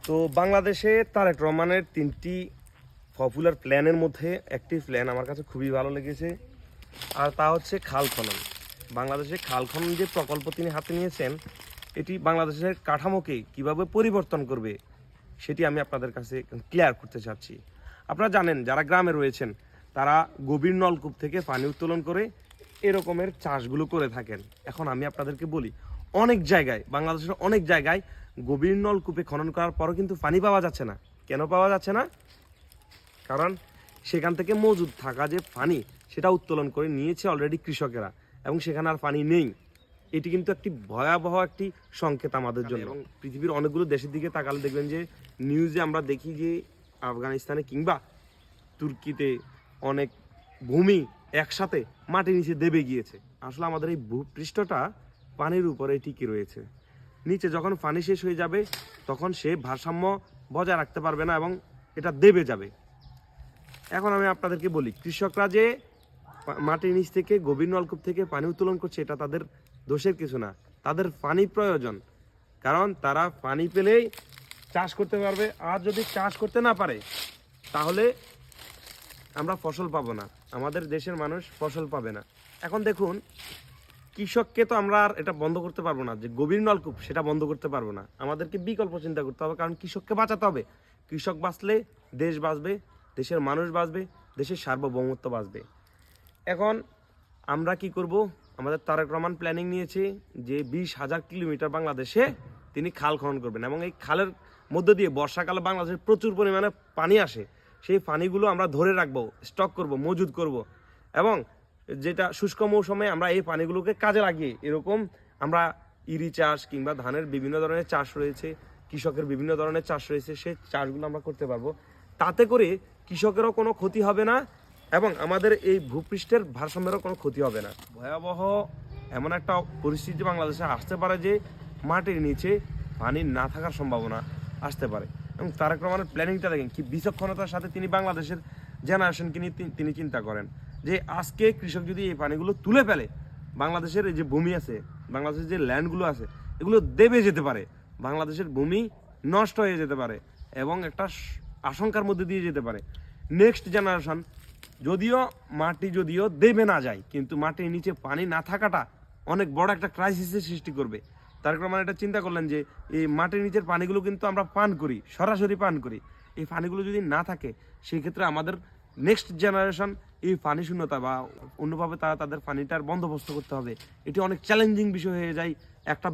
তো বাংলাদেশে তারেক রহমানের 3টি পপুলার প্ল্যানের মধ্যে একটি প্ল্যান আমার কাছে খুবই ভালো লেগেছে, আর তা হচ্ছে খাল খনন। বাংলাদেশে খাল খনন যে প্রকল্প তিনি হাতে নিয়েছেন, এটি বাংলাদেশের কাঠামোকে কিভাবে পরিবর্তন করবে সেটি আমি আপনাদের কাছে ক্লিয়ার করতে চাচ্ছি। আপনারা জানেন, যারা গ্রামে রয়েছেন তারা গভীর নলকূপ থেকে পানি উত্তোলন করে এরকমের চাষগুলো করে থাকেন। এখন আমি আপনাদেরকে বলি, অনেক জায়গায়, বাংলাদেশের অনেক জায়গায় গভীর নলকূপে খনন করার পরও কিন্তু পানি পাওয়া যাচ্ছে না। কেন পাওয়া যাচ্ছে না? কারণ সেখান থেকে মজুদ থাকা যে পানি, সেটা উত্তোলন করে নিয়েছে অলরেডি কৃষকেরা, এবং সেখানে আর পানি নেই। এটি কিন্তু একটি ভয়াবহ একটি সংকেত আমাদের জন্য। এবং পৃথিবীর অনেকগুলো দেশের দিকে তাকালে দেখবেন যে নিউজে আমরা দেখি যে আফগানিস্তানে কিংবা তুর্কিতে অনেক ভূমি একসাথে মাটির নিচে দেবে গিয়েছে। আসলে আমাদের এই ভূপৃষ্ঠটা পানির উপরে টিকে রয়েছে। নিচে যখন পানি শেষ হয়ে যাবে তখন সে ভারসাম্য বজায় রাখতে পারবে না এবং এটা দেবে যাবে। এখন আমি আপনাদেরকে বলি, কৃষকরা যে মাটির নিচ থেকে গভীর নলকূপ থেকে পানি উত্তোলন করছে, এটা তাদের দোষের কিছু না। তাদের পানি প্রয়োজন, কারণ তারা পানি পেলেই চাষ করতে পারবে। আর যদি চাষ করতে না পারে তাহলে আমরা ফসল পাবো না, আমাদের দেশের মানুষ ফসল পাবে না। এখন দেখুন, কৃষককে তো আমরা আর এটা বন্ধ করতে পারবো না, যে গভীর নলকূপ সেটা বন্ধ করতে পারবো না। আমাদেরকে বিকল্প চিন্তা করতে হবে, কারণ কৃষককে বাঁচাতে হবে। কৃষক বাঁচলে দেশ বাঁচবে, দেশের মানুষ বাঁচবে, দেশের সার্বভৌমত্ব বাঁচবে। এখন আমরা কি করব? আমাদের তারেক রহমান প্ল্যানিং নিয়েছে যে 20,000 কিলোমিটার বাংলাদেশে তিনি খাল খনন করবেন, এবং এই খালের মধ্য দিয়ে বর্ষাকালে বাংলাদেশে প্রচুর পরিমাণে পানি আসে। সেই পানিগুলো আমরা ধরে রাখবো, স্টক করব, মজুদ করব, এবং যেটা শুষ্ক মৌসুমে আমরা এই পানিগুলোকে কাজে লাগিয়ে এরকম আমরা ইরি চাষ কিংবা ধানের বিভিন্ন ধরনের চাষ রয়েছে, কৃষকের বিভিন্ন ধরনের চাষ রয়েছে, সেই চাষগুলো আমরা করতে পারবো। তাতে করে কৃষকেরও কোনো ক্ষতি হবে না এবং আমাদের এই ভূপৃষ্ঠের ভারসাম্যেরও কোনো ক্ষতি হবে না। ভয়াবহ এমন একটা পরিস্থিতি বাংলাদেশে আসতে পারে যে মাটির নিচে পানি না থাকার সম্ভাবনা আসতে পারে। এবং তারেক রহমানের প্ল্যানিংটা দেখেন কি বিচক্ষণতার সাথে তিনি বাংলাদেশের জেনারেশনকে নিয়ে তিনি চিন্তা করেন, যে আজকে কৃষক যদি এই পানিগুলো তুলে ফেলে, বাংলাদেশের এই যে ভূমি আছে, বাংলাদেশের যে ল্যান্ডগুলো আছে, এগুলো দেবে যেতে পারে, বাংলাদেশের ভূমি নষ্ট হয়ে যেতে পারে এবং একটা আশঙ্কার মধ্যে দিয়ে যেতে পারে। নেক্সট জেনারেশন যদিও দেবে না যায়, কিন্তু মাটির নিচে পানি না থাকাটা অনেক বড় একটা ক্রাইসিসের সৃষ্টি করবে। তার কারণে এটা চিন্তা করলেন যে এই মাটির নিচের পানিগুলো কিন্তু আমরা পান করি, সরাসরি পান করি। এই পানিগুলো যদি না থাকে, সেই ক্ষেত্রে আমাদের নেক্সট জেনারেশন এই পানি শূন্যতা বা অন্যভাবে তারা তাদের পানিটার বন্দোবস্ত করতে হবে। এটি অনেক চ্যালেঞ্জিং বিষয় হয়ে যায় একটা